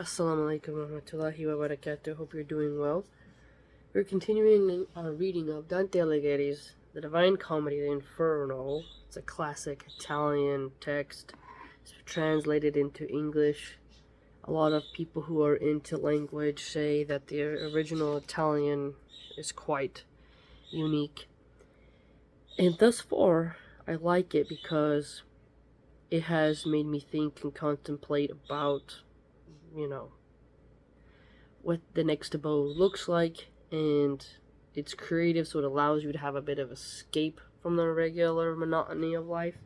Assalamu alaikum warahmatullahi wabarakatuh. Hope you're doing well. We're continuing our reading of Dante Alighieri's The Divine Comedy, the Inferno. It's a classic Italian text. It's translated into English. A lot of people who are into language say that the original Italian is quite unique. And thus far, I like it because it has made me think and contemplate about what the next abode looks like, and it's creative, so it allows you to have a bit of escape from the regular monotony of life.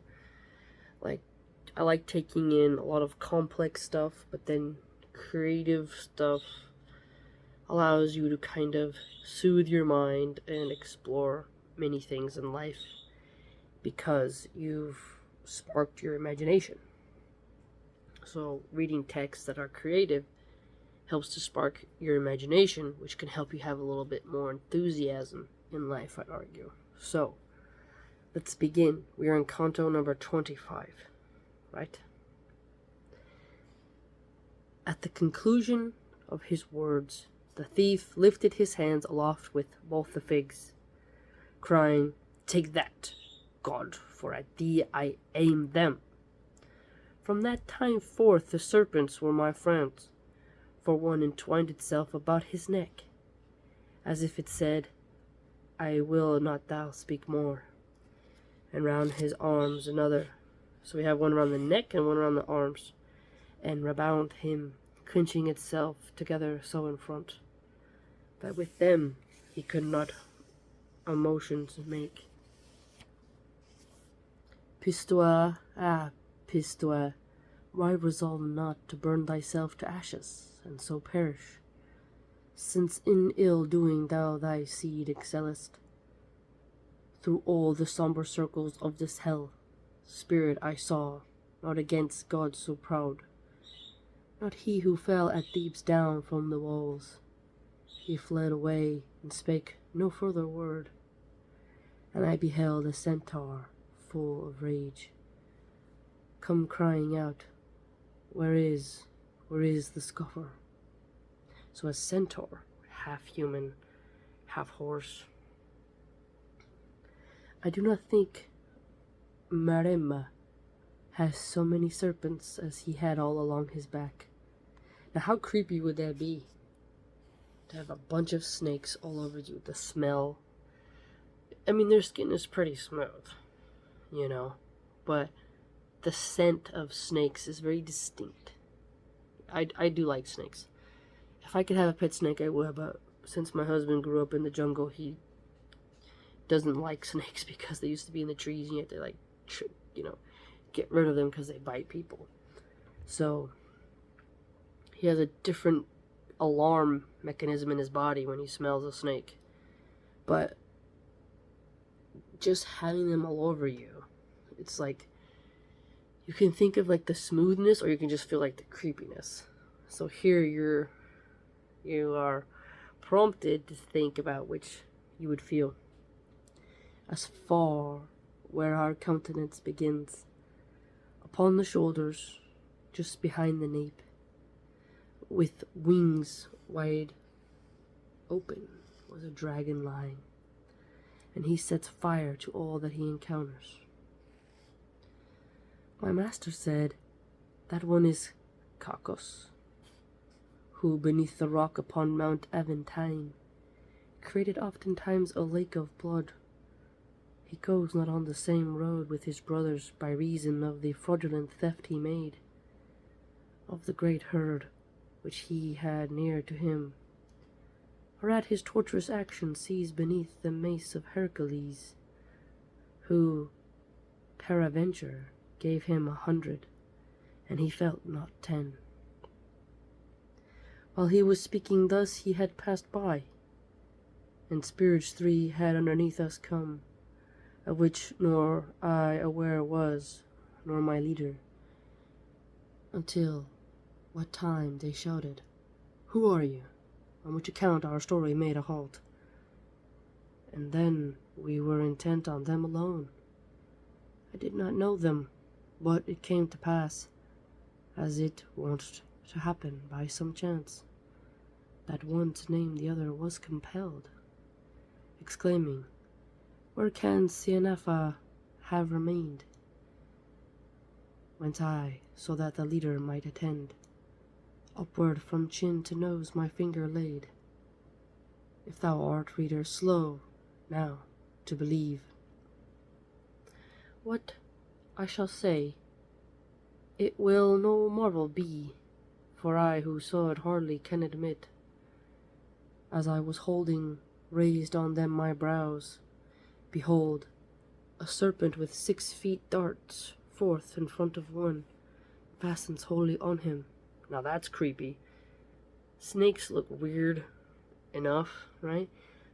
I like taking in a lot of complex stuff, but then creative stuff allows you to kind of soothe your mind and explore many things in life because you've sparked your imagination. So reading texts that are creative helps to spark your imagination, which can help you have a little bit more enthusiasm in life, I'd argue. So, let's begin. We are in canto number 25, right? At the conclusion of his words, the thief lifted his hands aloft with both the figs, crying, "Take that, God, for at thee I aim them." From that time forth the serpents were my friends, for one entwined itself about his neck, as if it said, "I will not thou speak more," and round his arms another. So we have one around the neck and one around the arms, and round him, clinching itself together so in front, that with them he could not a motion make. Pistoia, Pistoia, why resolve not to burn thyself to ashes, and so perish, since in ill-doing thou thy seed excellest? Through all the sombre circles of this hell, spirit I saw, not against God so proud, not he who fell at Thebes down from the walls. He fled away, and spake no further word, and I beheld a centaur full of rage come crying out, Where is the scoffer?" So a centaur, half human, half horse. I do not think Maremma has so many serpents as he had all along his back. Now how creepy would that be? To have a bunch of snakes all over you, the smell. I mean, their skin is pretty smooth, but the scent of snakes is very distinct. I do like snakes. If I could have a pet snake, I would, but since my husband grew up in the jungle, he doesn't like snakes because they used to be in the trees, and you have to, get rid of them because they bite people. So, he has a different alarm mechanism in his body when he smells a snake. But just having them all over you, it's like, you can think of like the smoothness, or you can just feel like the creepiness. So here you are prompted to think about which you would feel. As far where our countenance begins, upon the shoulders, just behind the nape, with wings wide open, was a dragon lying, and he sets fire to all that he encounters. My master said, "That one is Cacos, who beneath the rock upon Mount Aventine created oftentimes a lake of blood. He goes not on the same road with his brothers by reason of the fraudulent theft he made of the great herd which he had near to him, or at his torturous action sees beneath the mace of Hercules, who, peradventure, gave him 100, and he felt not 10. While he was speaking thus, he had passed by, and spirits 3 had underneath us come, of which nor I aware was, nor my leader, until what time they shouted, 'Who are you?' on which account our story made a halt. And then we were intent on them alone. I did not know them, but it came to pass, as it wont to happen by some chance, that one to name the other was compelled, exclaiming, "Where can Cianafa have remained?" Went I, so that the leader might attend, upward from chin to nose my finger laid. If thou art, reader, slow now to believe what I shall say, it will no marvel be, for I who saw it hardly can admit, as I was holding raised on them my brows, behold, a serpent with 6 feet darts forth in front of one, fastens wholly on him. Now that's creepy. Snakes look weird enough, right?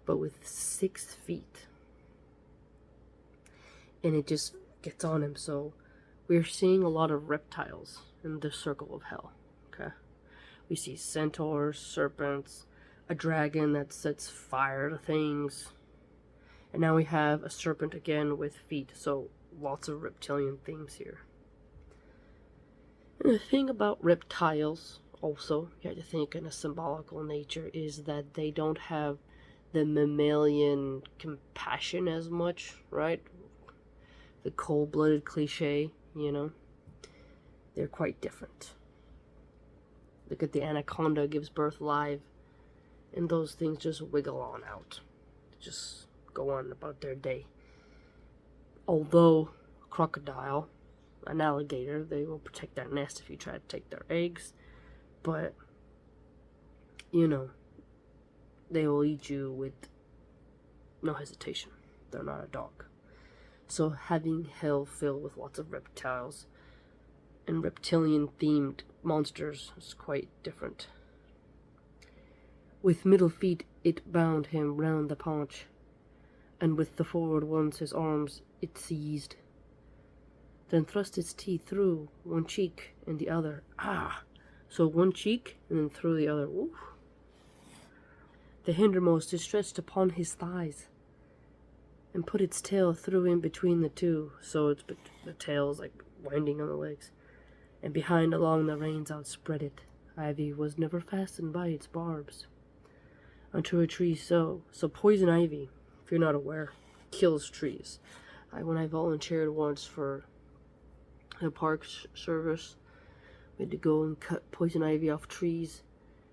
But with 6 feet. And it just gets on him. So we're seeing a lot of reptiles in the circle of hell. Okay. We see centaurs, serpents, a dragon that sets fire to things. And now we have a serpent again with feet. So lots of reptilian themes here. And the thing about reptiles, also, you have to think in a symbolical nature, is that they don't have the mammalian compassion as much, right? The cold-blooded cliche, you know? They're quite different. Look at the anaconda gives birth live, and those things just wiggle on out. Just go on about their day. Although a crocodile, an alligator, they will protect their nest if you try to take their eggs. But, you know, they will eat you with no hesitation. They're not a dog. So having hell filled with lots of reptiles and reptilian-themed monsters is quite different. With middle feet it bound him round the paunch, and with the forward ones his arms it seized. Then thrust its teeth through one cheek and the other. So one cheek and then through the other. Oof. The hindermost is stretched upon his thighs, and put its tail through in between the two, so it's the tail is like winding on the legs, and behind along the reins outspread it. Ivy was never fastened by its barbs unto a tree, so poison ivy, if you're not aware, kills trees. When I volunteered once for the park service, we had to go and cut poison ivy off trees,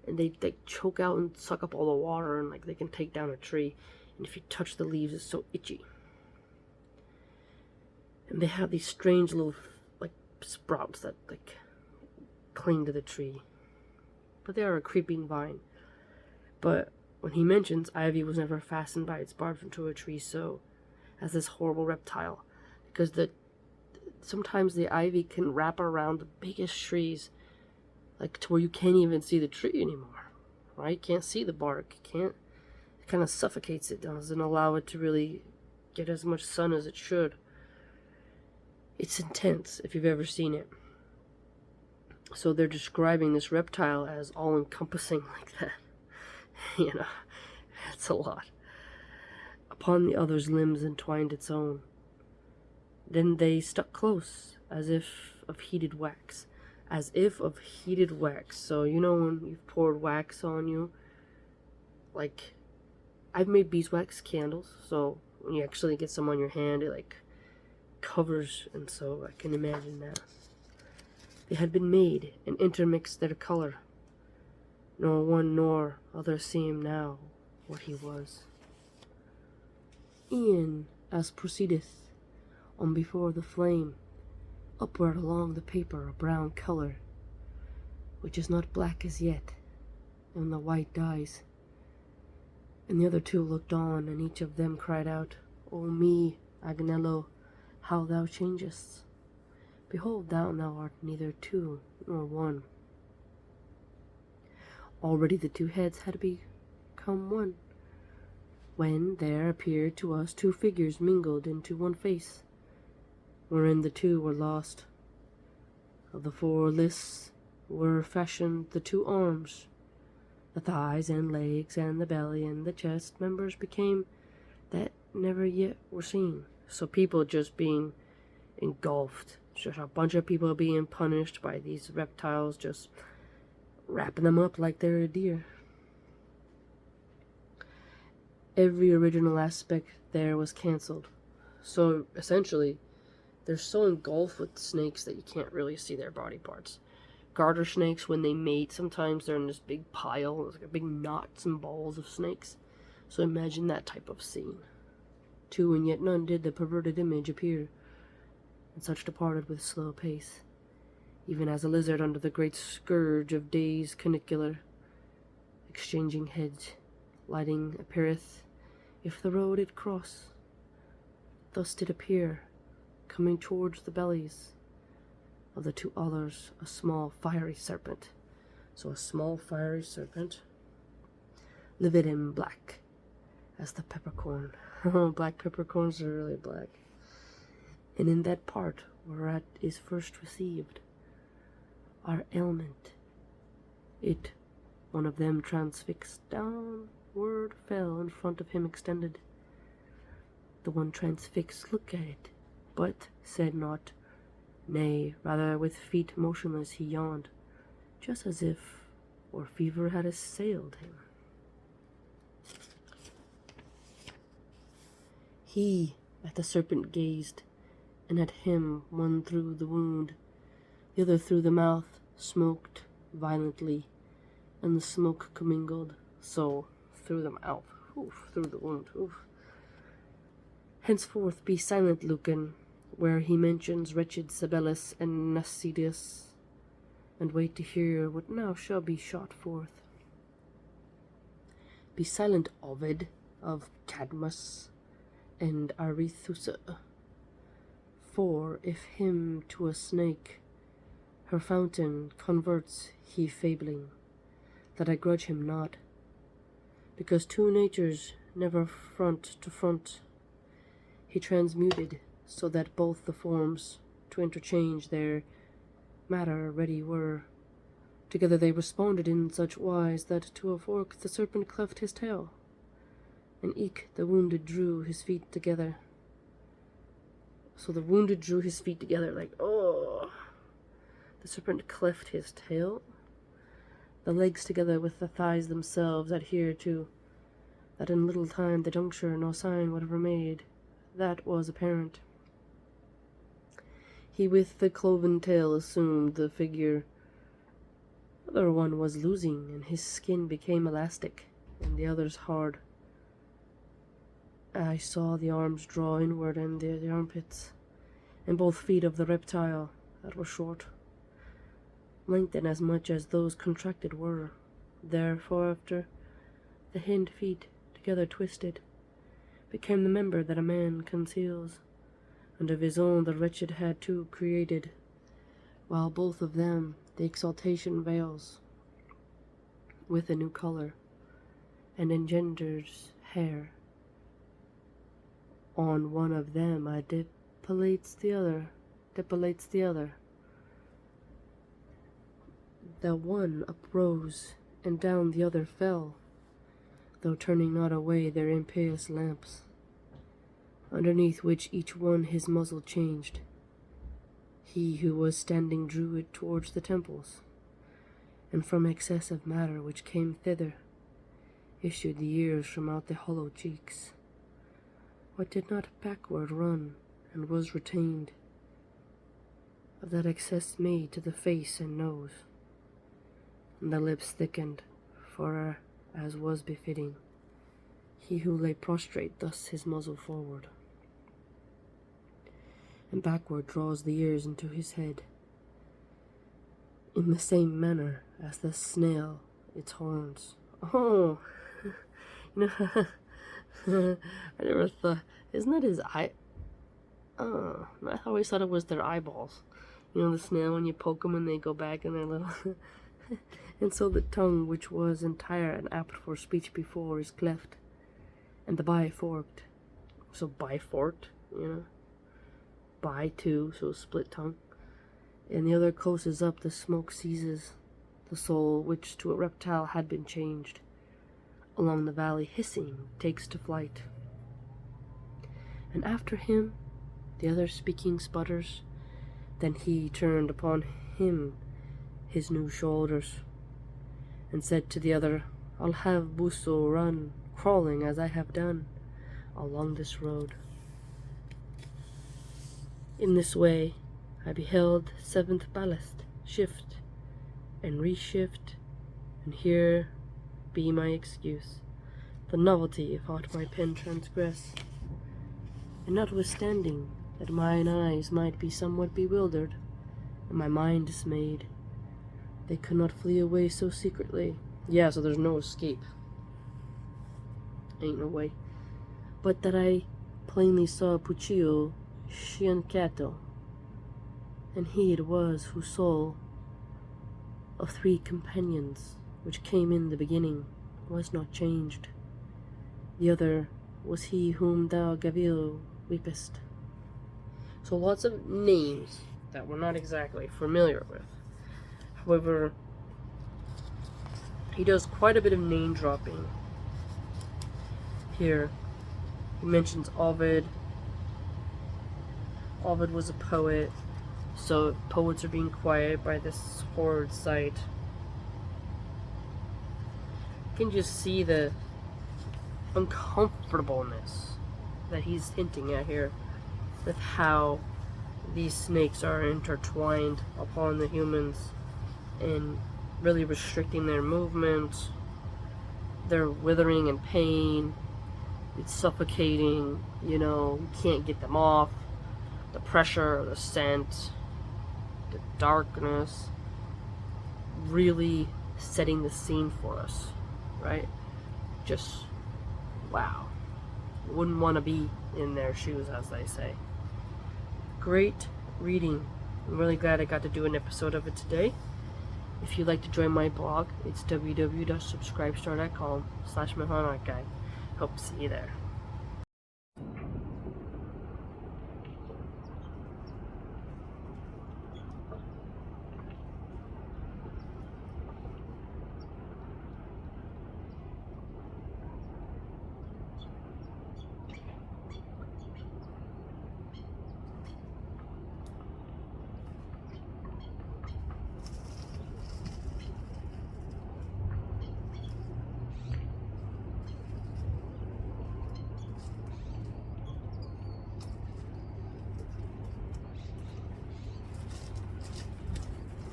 and they choke out and suck up all the water, and like they can take down a tree, and if you touch the leaves it's so itchy. And they have these strange little like sprouts that like cling to the tree, but they are a creeping vine. But when he mentions ivy was never fastened by its barbs into a tree, so as this horrible reptile, because sometimes the ivy can wrap around the biggest trees, like to where you can't even see the tree anymore, right? Can't see the bark, it kind of suffocates it, doesn't allow it to really get as much sun as it should. It's intense if you've ever seen it. So they're describing this reptile as all-encompassing like that. You know, that's a lot. Upon the other's limbs entwined its own. Then they stuck close, as if of heated wax. As if of heated wax. So, you know when you've poured wax on you? Like, I've made beeswax candles, so when you actually get some on your hand, it like covers, and so I can imagine that. They had been made and intermixed their color. Nor one nor other seemed now what he was. E'en as proceedeth on before the flame, upward along the paper a brown color, which is not black as yet, and the white dies. And the other two looked on, and each of them cried out, O me, Agnello, how thou changest! Behold, thou art neither two nor one. Already the two heads had become one, when there appeared to us two figures mingled into one face, wherein the two were lost. Of the four lists were fashioned the two arms, the thighs and legs and the belly and the chest members became that never yet were seen. So people just being engulfed, just a bunch of people being punished by these reptiles, just wrapping them up like they're a deer. Every original aspect there was cancelled. So essentially, they're so engulfed with snakes that you can't really see their body parts. Garter snakes, when they mate, sometimes they're in this big pile, it's like a big knots and balls of snakes. So imagine that type of scene. Two and yet none did the perverted image appear, and such departed with slow pace, even as a lizard under the great scourge of day's canicular, exchanging heads, lighting appeareth, if the road it cross. Thus did appear, coming towards the bellies of the two others, a small fiery serpent. So a small fiery serpent, livid and black as the peppercorn. Black peppercorns are really black. And in that part whereat is first received our ailment, it, one of them transfixed, downward fell in front of him extended. The one transfixed looked at it, but said not, nay, rather with feet motionless he yawned, just as if or fever had assailed him. He at the serpent gazed, and at him one through the wound, the other through the mouth, smoked violently, and the smoke commingled, so through the mouth, through the wound, Henceforth be silent, Lucan, where he mentions wretched Sabellus and Nasidius, and wait to hear what now shall be shot forth. Be silent, Ovid, of Cadmus and Arethusa, for if him to a snake her fountain converts he fabling, that I grudge him not, because two natures never front to front, he transmuted, so that both the forms to interchange their matter ready were. Together they responded in such wise that to a fork the serpent cleft his tail, and eke the wounded drew his feet together. So the wounded drew his feet together like, oh, the serpent cleft his tail. The legs together with the thighs themselves adhere to, that in little time the juncture no sign whatever made, that was apparent. He with the cloven tail assumed the figure. The other one was losing, and his skin became elastic, and the other's hard. I saw the arms draw inward and the armpits, and both feet of the reptile that were short, lengthened as much as those contracted were. Therefore after the hind feet, together twisted, became the member that a man conceals, and of his own the wretched had two created, while both of them the exaltation veils with a new color, and engenders hair. On one of them I depilates the other. The one uprose, and down the other fell, though turning not away their impious lamps, underneath which each one his muzzle changed. He who was standing drew it towards the temples, and from excess of matter which came thither issued the ears from out the hollow cheeks. What did not backward run, and was retained, of that excess made to the face and nose, and the lips thickened, for as was befitting, he who lay prostrate thus his muzzle forward, and backward draws the ears into his head, in the same manner as the snail its horns. Oh, I never thought, isn't that his eye? Oh, I always thought it was their eyeballs. The snail, when you poke them and they go back in their little... And so the tongue, which was entire and apt for speech before, is cleft, and the biforked. So biforked, Bi two, so split tongue. And the other closes up, the smoke seizes the soul, which to a reptile had been changed. Along the valley hissing takes to flight. And after him the other speaking sputters. Then he turned upon him his new shoulders, and said to the other, I'll have Busso run, crawling as I have done, along this road. In this way, I beheld seventh ballast shift and reshift, and here be my excuse, the novelty of aught my pen transgress. And notwithstanding that mine eyes might be somewhat bewildered, and my mind dismayed, they could not flee away so secretly. Yeah, so there's no escape. Ain't no way. But that I plainly saw Puccio sciancato, and he it was whose soul of 3 companions, which came in the beginning, was not changed. The other was he whom thou, Gavillo, weepest. So lots of names that we're not exactly familiar with. However, he does quite a bit of name dropping here. He mentions Ovid. Ovid was a poet, so poets are being quiet by this horrid sight. You can just see the uncomfortableness that he's hinting at here with how these snakes are intertwined upon the humans and really restricting their movement. They're withering in pain. It's suffocating, you can't get them off. The pressure, the scent, the darkness, really setting the scene for us, right? Just, wow. Wouldn't want to be in their shoes, as they say. Great reading. I'm really glad I got to do an episode of it today. If you'd like to join my blog, it's www.subscribestar.com/MilahanArtGuide. Hope to see you there.